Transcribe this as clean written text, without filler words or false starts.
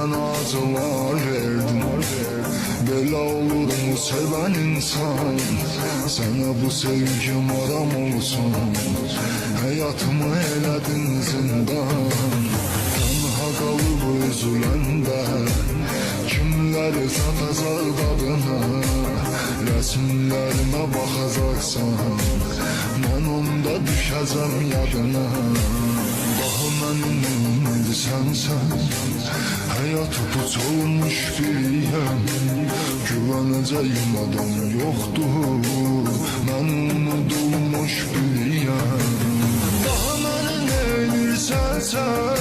mənə acılar verdin. Belə olur mu sevən insan? Sənə bu sevgim aram olsun, həyatımı elədin zindan. Tənha qalıb üzüləndə kimləri satacaq adına? Rəsmlərimə baxacaqsan, mən onda düşəcəm yadına. Daha mənim ümidi sənsən, həyat puç olmuş biriyəm. Güvənəcəyim adam yoxdur, mən unudulmuş biriyəm. Daha məni neynirsən sən?